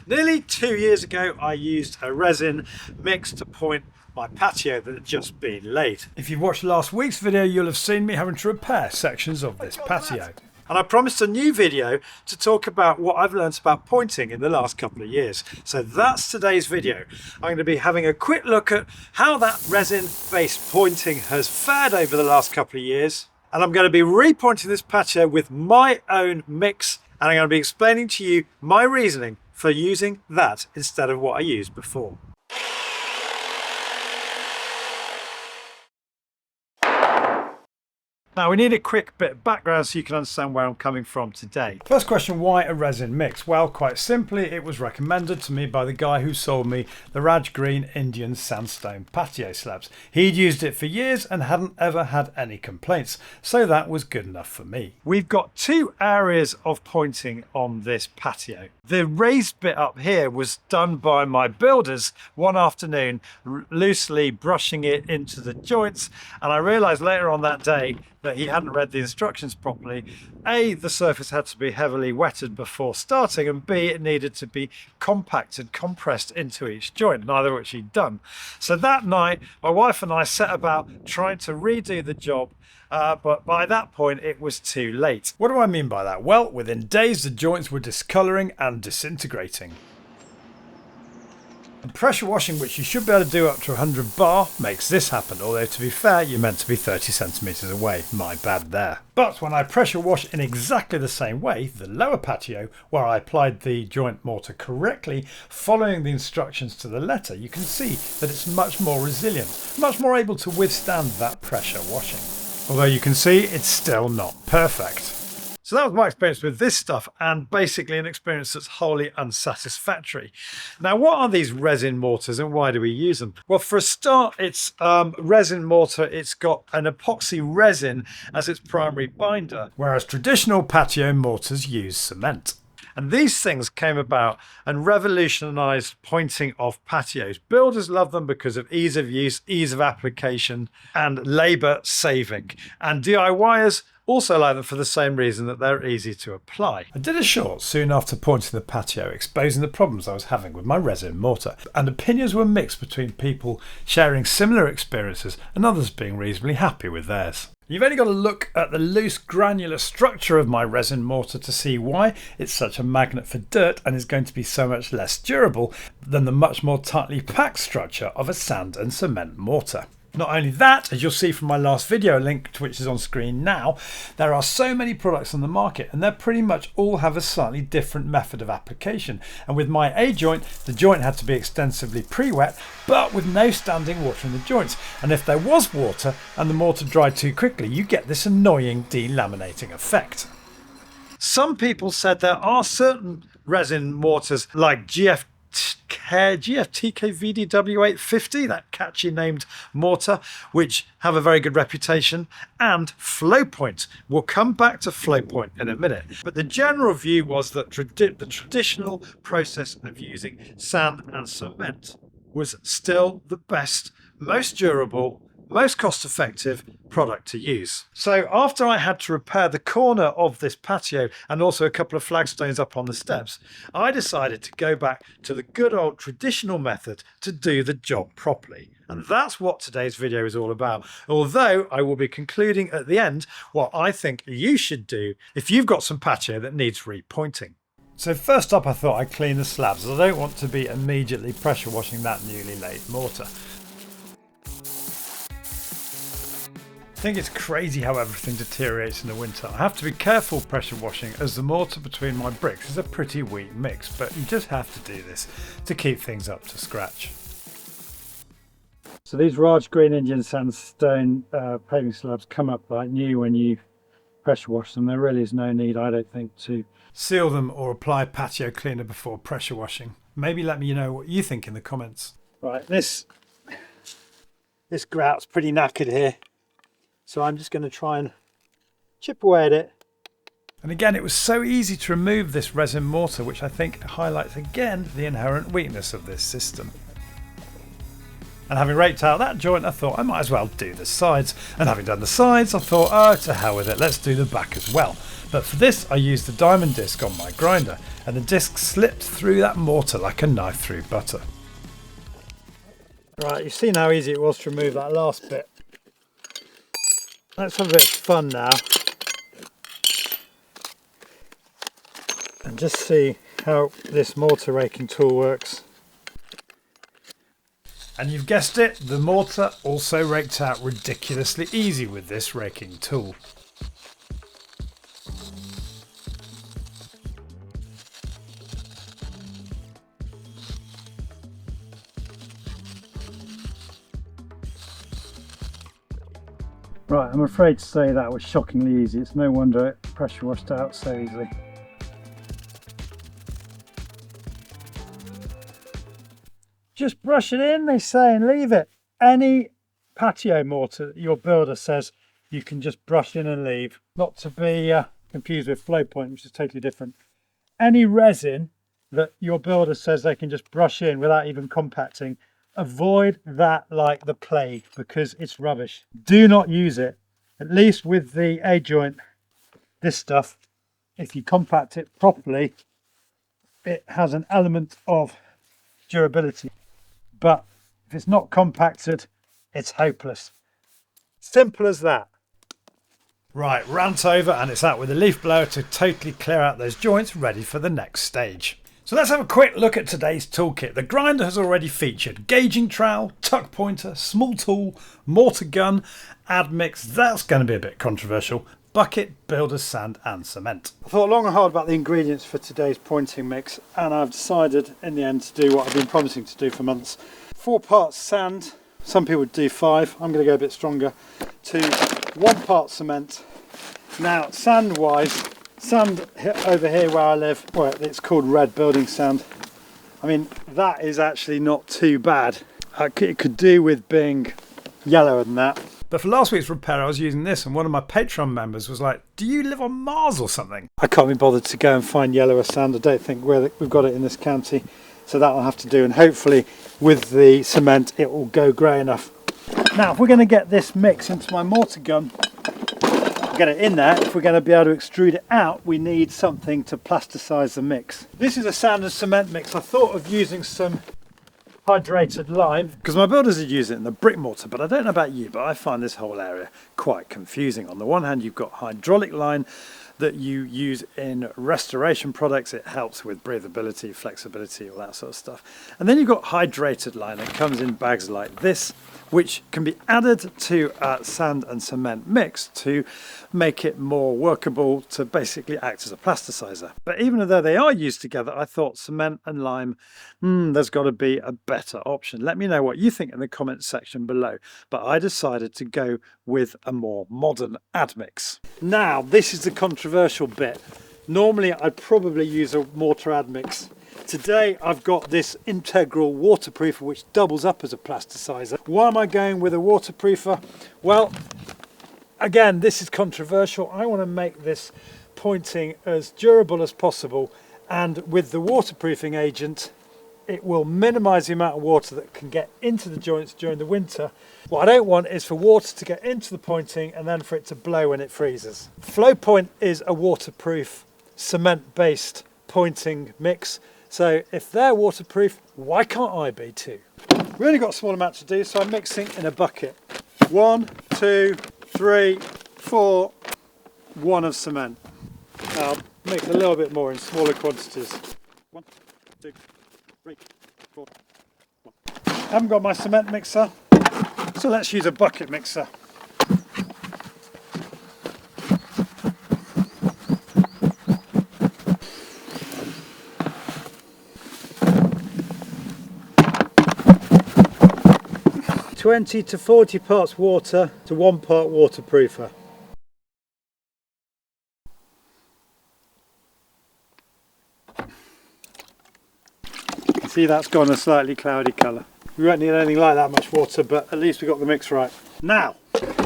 Nearly 2 years ago, I used a resin mix to point my patio that had just been laid. If you've watched last week's video, you'll have seen me having to repair sections of this patio. And I promised a new video to talk about what I've learned about pointing in the last couple of years. So that's today's video. I'm going to be having a quick look at how that resin-based pointing has fared over the last couple of years. And I'm going to be repointing this patio with my own mix. And I'm going to be explaining to you my reasoning for using that instead of what I used before. Now we need a quick bit of background so you can understand where I'm coming from today. First question, why a resin mix? Well, quite simply, it was recommended to me by the guy who sold me the Raj Green Indian Sandstone patio slabs. He'd used it for years and hadn't ever had any complaints, so that was good enough for me. We've got two areas of pointing on this patio. The raised bit up here was done by my builders one afternoon, loosely brushing it into the joints, and I realised later on that day that he hadn't read the instructions properly. A, the surface had to be heavily wetted before starting, and B, it needed to be compacted, compressed into each joint, neither of which he'd done. So that night, my wife and I set about trying to redo the job, but by that point it was too late. What do I mean by that? Well, within days the joints were discolouring and disintegrating. And pressure washing, which you should be able to do up to 100 bar, makes this happen, although to be fair, you're meant to be 30 centimetres away. My bad there. But when I pressure wash in exactly the same way, the lower patio, where I applied the joint mortar correctly, following the instructions to the letter, you can see that it's much more resilient, much more able to withstand that pressure washing. Although you can see it's still not perfect. So that was my experience with this stuff, and basically an experience that's wholly unsatisfactory. Now, what are these resin mortars and why do we use them? Well, for a start, it's resin mortar. It's got an epoxy resin as its primary binder, whereas traditional patio mortars use cement. And these things came about and revolutionized pointing of patios. Builders love them because of ease of use, ease of application, and labor saving. And DIYers also like them for the same reason, that they're easy to apply. I did a short soon after pointing the patio, exposing the problems I was having with my resin mortar, and opinions were mixed between people sharing similar experiences and others being reasonably happy with theirs. You've only got to look at the loose granular structure of my resin mortar to see why it's such a magnet for dirt and is going to be so much less durable than the much more tightly packed structure of a sand and cement mortar. Not only that, as you'll see from my last video, link to which is on screen now, there are so many products on the market and they pretty much all have a slightly different method of application. And with my A joint, the joint had to be extensively pre-wet, but with no standing water in the joints. And if there was water and the mortar dried too quickly, you get this annoying delaminating effect. Some people said there are certain resin mortars like GFTK VDW850, that catchy named mortar, which have a very good reputation, and Flowpoint. We'll come back to Flowpoint in a minute. But the general view was that the traditional process of using sand and cement was still the best, most durable, most cost-effective product to use. So after I had to repair the corner of this patio and also a couple of flagstones up on the steps, I decided to go back to the good old traditional method to do the job properly. And that's what today's video is all about. Although I will be concluding at the end what I think you should do if you've got some patio that needs repointing. So first up, I thought I'd clean the slabs, as I don't want to be immediately pressure washing that newly laid mortar. I think it's crazy how everything deteriorates in the winter. I have to be careful pressure washing as the mortar between my bricks is a pretty weak mix, but you just have to do this to keep things up to scratch. So these Raj Green Indian Sandstone paving slabs come up like new when you pressure wash them. There really is no need, I don't think, to seal them or apply patio cleaner before pressure washing. Maybe let me know what you think in the comments. Right, this grout's pretty knackered here. So I'm just going to try and chip away at it. And again, it was so easy to remove this resin mortar, which I think highlights again the inherent weakness of this system. And having raked out that joint, I thought I might as well do the sides. And having done the sides, I thought, oh, to hell with it, let's do the back as well. But for this I used the diamond disc on my grinder, and the disc slipped through that mortar like a knife through butter. Right, you've seen how easy it was to remove that last bit. Let's have a bit of fun now and just see how this mortar raking tool works. And you've guessed it, the mortar also raked out ridiculously easy with this raking tool. Right, I'm afraid to say that was shockingly easy. It's no wonder it pressure washed out so easily. Just brush it in, they say, and leave it. Any patio mortar that your builder says you can just brush in and leave. Not to be confused with Flowpoint, which is totally different. Any resin that your builder says they can just brush in without even compacting, avoid that like the plague, because it's rubbish. Do not use it. At least with the A-joint, this stuff, if you compact it properly, it has an element of durability. But if it's not compacted, it's hopeless. Simple as that. Right, rant over, and it's out with a leaf blower to totally clear out those joints, ready for the next stage. So let's have a quick look at today's toolkit. The grinder has already featured gauging trowel, tuck pointer, small tool, mortar gun, admix, that's going to be a bit controversial, bucket, builder's sand and cement. I thought long and hard about the ingredients for today's pointing mix, and I've decided in the end to do what I've been promising to do for months. 4 parts sand, some people would do 5, I'm going to go a bit stronger, to 1 part cement. Now sand wise, sand over here where I live, well, it's called red building sand. I mean, that is actually not too bad. It could do with being yellower than that. But for last week's repair I was using this, and one of my Patreon members was like, do you live on Mars or something? I can't be bothered to go and find yellower sand. I don't think we've got it in this county, so that will have to do, and hopefully with the cement it will go grey enough. Now if we're going to get this mix into my mortar gun, get it in there, if we're going to be able to extrude it out, we need something to plasticise the mix. This is a sand and cement mix. I thought of using some hydrated lime because my builders would use it in the brick mortar, but I don't know about you, but I find this whole area quite confusing. On the one hand, you've got hydraulic lime that you use in restoration products. It helps with breathability, flexibility, all that sort of stuff. And then you've got hydrated lime that comes in bags like this, which can be added to a sand and cement mix to make it more workable, to basically act as a plasticizer. But even though they are used together, I thought cement and lime, there's got to be a better option. Let me know what you think in the comments section below. But I decided to go with a more modern admix. Now, this is the controversial bit. Normally, I'd probably use a mortar admix. Today I've got this integral waterproofer which doubles up as a plasticizer. Why am I going with a waterproofer? Well, again, this is controversial. I want to make this pointing as durable as possible, and with the waterproofing agent it will minimise the amount of water that can get into the joints during the winter. What I don't want is for water to get into the pointing and then for it to blow when it freezes. Flowpoint is a waterproof cement based pointing mix. So if they're waterproof, why can't I be too? We only got a small amount to do, so I'm mixing in a bucket. 1, 2, 3, 4, 1 of cement. I'll mix a little bit more in smaller quantities. 1, 2, 3, 4, 1. I haven't got my cement mixer, so let's use a bucket mixer. (20 to 40 parts water to 1 part waterproofer). See, that's gone a slightly cloudy colour. We won't need anything like that much water, but at least we got the mix right. Now,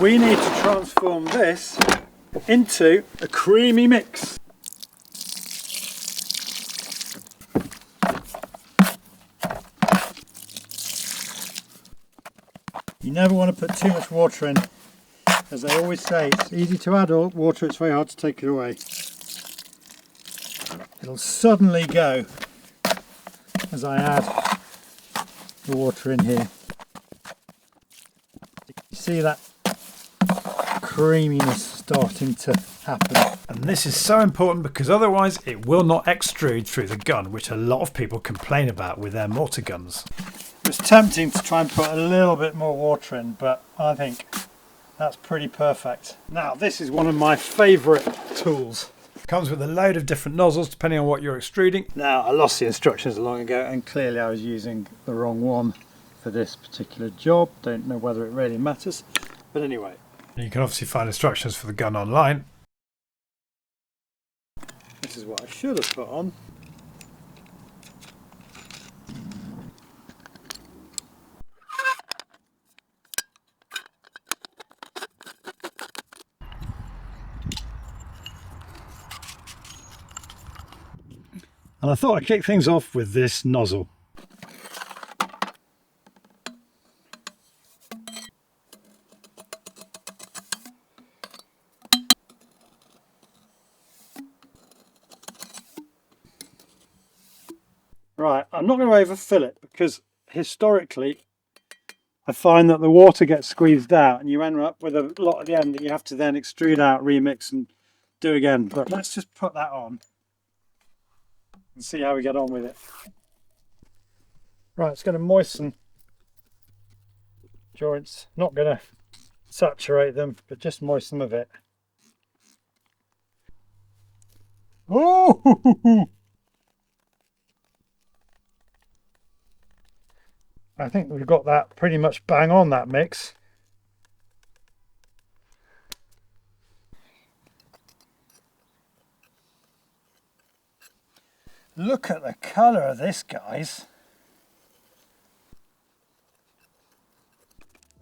we need to transform this into a creamy mix. You never want to put too much water in. As I always say, it's easy to add water, it's very hard to take it away. it'll suddenly go as I add the water in here. You see that creaminess starting to happen. And this is so important because otherwise it will not extrude through the gun, which a lot of people complain about with their mortar guns. It was tempting to try and put a little bit more water in, but I think that's pretty perfect. Now this is one of my favourite tools. Comes with a load of different nozzles depending on what you're extruding. Now I lost the instructions long ago and clearly I was using the wrong one for this particular job. Don't know whether it really matters, but anyway. You can obviously find instructions for the gun online. This is what I should have put on. And I thought I'd kick things off with this nozzle. Right, I'm not going to overfill it because historically I find that the water gets squeezed out and you end up with a lot at the end that you have to then extrude out, remix and do again. But let's just put that on and see how we get on with it. Right, it's going to moisten joints, not going to saturate them, but just moisten them a bit. Oh! I think we've got that pretty much bang on, that mix. Look at the colour of this, guys.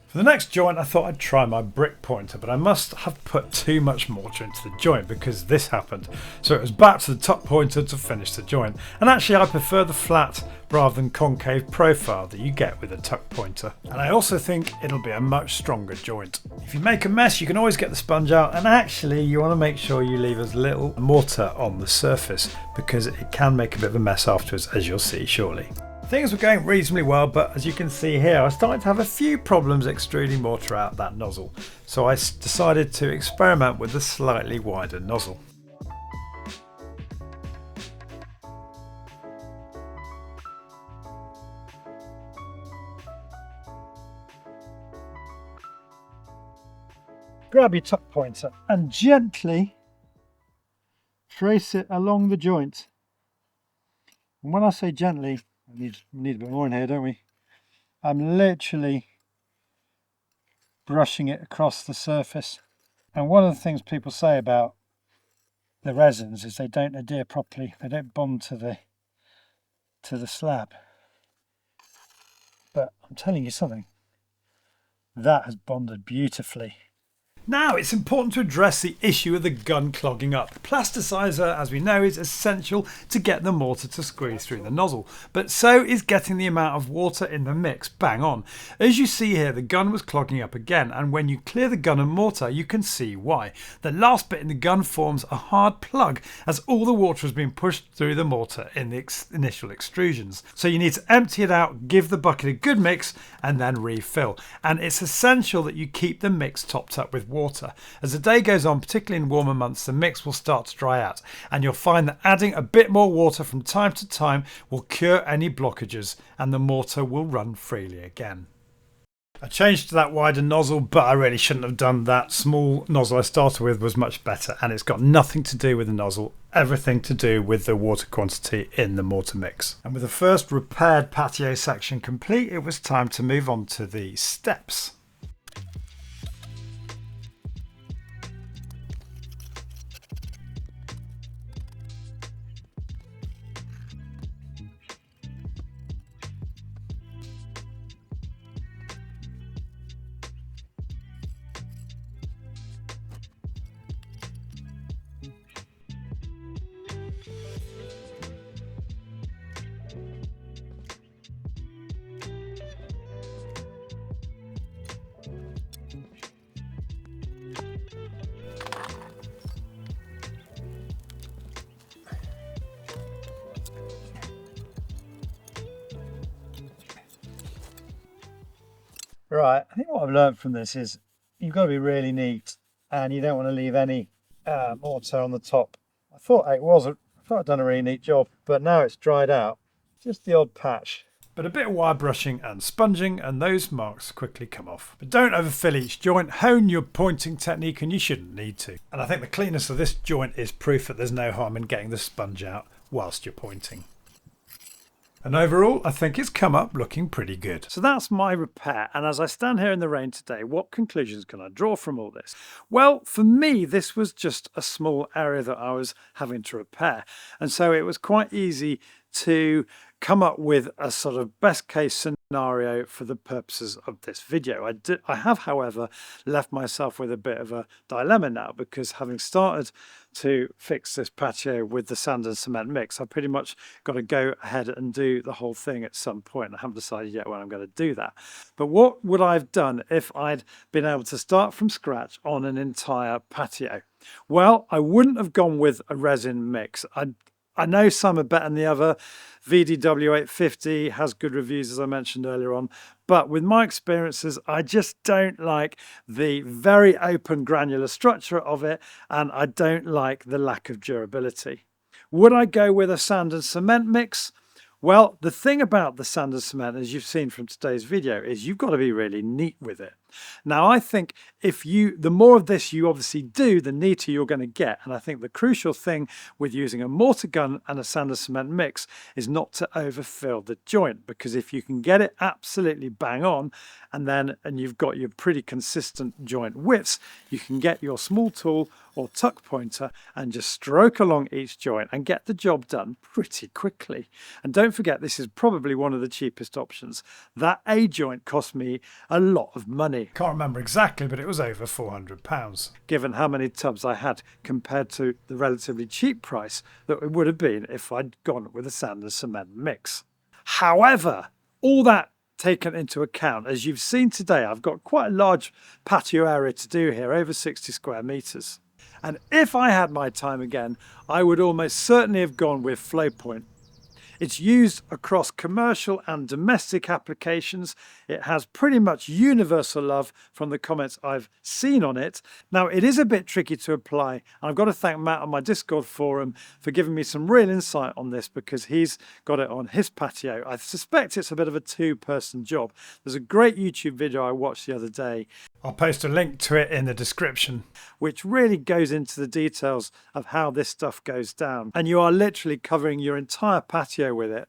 For the next joint I thought I'd try my brick pointer, but I must have put too much mortar into the joint because this happened. So it was back to the top pointer to finish the joint. And actually I prefer the flat rather than concave profile that you get with a tuck pointer. And I also think it'll be a much stronger joint. If you make a mess you can always get the sponge out, and actually you want to make sure you leave as little mortar on the surface because it can make a bit of a mess afterwards, as you'll see shortly. Things were going reasonably well, but as you can see here, I was starting to have a few problems extruding mortar out that nozzle. So I decided to experiment with a slightly wider nozzle. Grab your tuck pointer and gently trace it along the joint. And when I say gently, we need a bit more in here, don't we? I'm literally brushing it across the surface. And one of the things people say about the resins is they don't adhere properly. They don't bond to the slab. But I'm telling you something, that has bonded beautifully. Now it's important to address the issue of the gun clogging up. Plasticizer, as we know, is essential to get the mortar to squeeze through the nozzle, but so is getting the amount of water in the mix bang on. As you see here, the gun was clogging up again, and when you clear the gun and mortar you can see why. The last bit in the gun forms a hard plug as all the water has been pushed through the mortar in the initial extrusions. So you need to empty it out, give the bucket a good mix and then refill. And it's essential that you keep the mix topped up with water. As the day goes on, particularly in warmer months, the mix will start to dry out, and you'll find that adding a bit more water from time to time will cure any blockages and the mortar will run freely again. I changed to that wider nozzle, but I really shouldn't have done that. Small nozzle I started with was much better, and it's got nothing to do with the nozzle, everything to do with the water quantity in the mortar mix. And with the first repaired patio section complete, it was time to move on to the steps. Right, I think what I've learned from this is you've got to be really neat and you don't want to leave any mortar on the top. I thought I'd done a really neat job, but now it's dried out. Just the odd patch. But a bit of wire brushing and sponging and those marks quickly come off. But don't overfill each joint, hone your pointing technique, and you shouldn't need to. And I think the cleanness of this joint is proof that there's no harm in getting the sponge out whilst you're pointing. And overall, I think it's come up looking pretty good. So that's my repair. And as I stand here in the rain today, what conclusions can I draw from all this? Well, for me, this was just a small area that I was having to repair. And so it was quite easy to come up with a sort of best case scenario for the purposes of this video. I have, however, left myself with a bit of a dilemma now, because having started to fix this patio with the sand and cement mix, I've pretty much got to go ahead and do the whole thing at some point. I haven't decided yet when I'm going to do that. But what would I have done if I'd been able to start from scratch on an entire patio? Well, I wouldn't have gone with a resin mix. I know some are better than the other. DIYte has good reviews, as I mentioned earlier on. But with my experiences, I just don't like the very open granular structure of it, and I don't like the lack of durability. Would I go with a sand and cement mix? Well, the thing about the sand and cement, as you've seen from today's video, is you've got to be really neat with it. Now, I think the more of this you obviously do, the neater you're going to get. And I think the crucial thing with using a mortar gun and a sand and cement mix is not to overfill the joint, because if you can get it absolutely bang on, and you've got your pretty consistent joint widths, you can get your small tool or tuck pointer and just stroke along each joint and get the job done pretty quickly. And don't forget, this is probably one of the cheapest options. That A joint cost me a lot of money. Can't remember exactly, but it was over £400. Given how many tubs I had compared to the relatively cheap price that it would have been if I'd gone with a sand and cement mix. However, all that taken into account, as you've seen today, I've got quite a large patio area to do here, over 60 square meters. And if I had my time again, I would almost certainly have gone with Flowpoint. It's used across commercial and domestic applications. It has pretty much universal love from the comments I've seen on it. Now, it is a bit tricky to apply, and I've got to thank Matt on my Discord forum for giving me some real insight on this, because he's got it on his patio. I suspect it's a bit of a two-person job. There's a great YouTube video I watched the other day. I'll post a link to it in the description, which really goes into the details of how this stuff goes down. And you are literally covering your entire patio with it,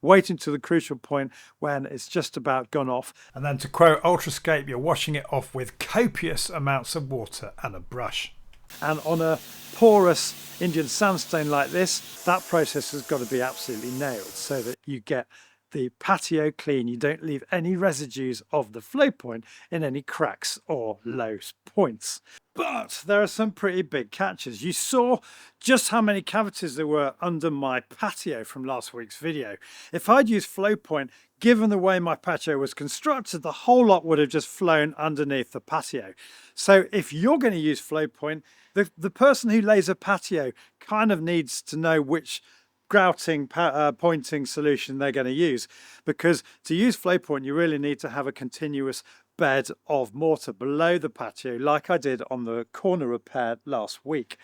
waiting to the crucial point when it's just about gone off. And then, to quote Ultrascape, you're washing it off with copious amounts of water and a brush. And on a porous Indian sandstone like this, that process has got to be absolutely nailed so that you get the patio clean. You don't leave any residues of the flow point in any cracks or low points. But there are some pretty big catches. You saw just how many cavities there were under my patio from last week's video. If I'd used flow point, given the way my patio was constructed, the whole lot would have just flown underneath the patio. So if you're going to use flow point, the person who lays a patio kind of needs to know which grouting pointing solution they're going to use, because to use Flowpoint you really need to have a continuous bed of mortar below the patio, like I did on the corner repair last week.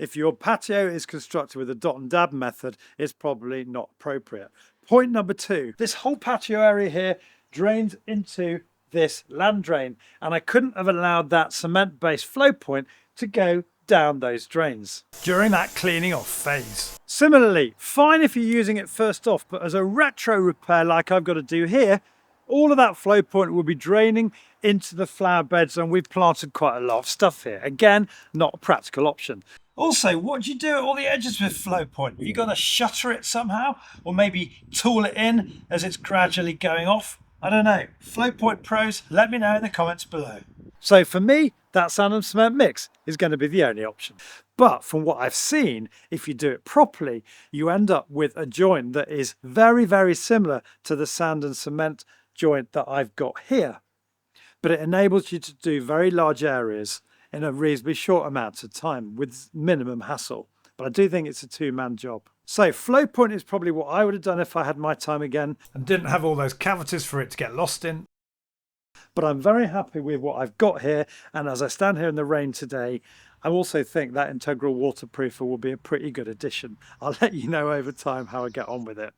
If your patio is constructed with a dot and dab method, it's probably not appropriate. Point number 2, this whole patio area here drains into this land drain, and I couldn't have allowed that cement based flow point to go down those drains during that cleaning off phase. Similarly, fine if you're using it first off, but as a retro repair like I've got to do here, all of that flow point will be draining into the flower beds, and we've planted quite a lot of stuff here. Again, not a practical option. Also, what do you do at all the edges with flow point? Have you got to shutter it somehow, or maybe tool it in as it's gradually going off? I don't know. Flowpoint pros, let me know in the comments below. So for me, that sand and cement mix is going to be the only option. But from what I've seen, if you do it properly, you end up with a joint that is very, very similar to the sand and cement joint that I've got here. But it enables you to do very large areas in a reasonably short amount of time with minimum hassle. But I do think it's a two-man job. So Flowpoint is probably what I would have done if I had my time again and didn't have all those cavities for it to get lost in. But I'm very happy with what I've got here, and as I stand here in the rain today, I also think that integral waterproofer will be a pretty good addition. I'll let you know over time how I get on with it.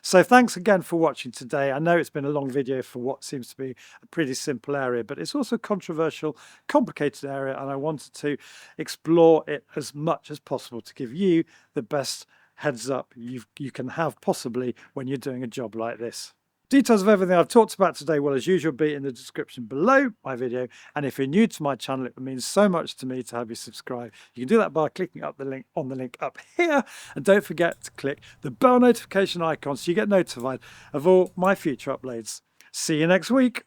So thanks again for watching today. I know it's been a long video for what seems to be a pretty simple area, but it's also a controversial, complicated area, and I wanted to explore it as much as possible to give you the best heads up you can have possibly when you're doing a job like this. Details of everything I've talked about today will, as usual, be in the description below my video. And if you're new to my channel, it means so much to me to have you subscribe. You can do that by clicking up the link on the link up here. And don't forget to click the bell notification icon so you get notified of all my future uploads. See you next week.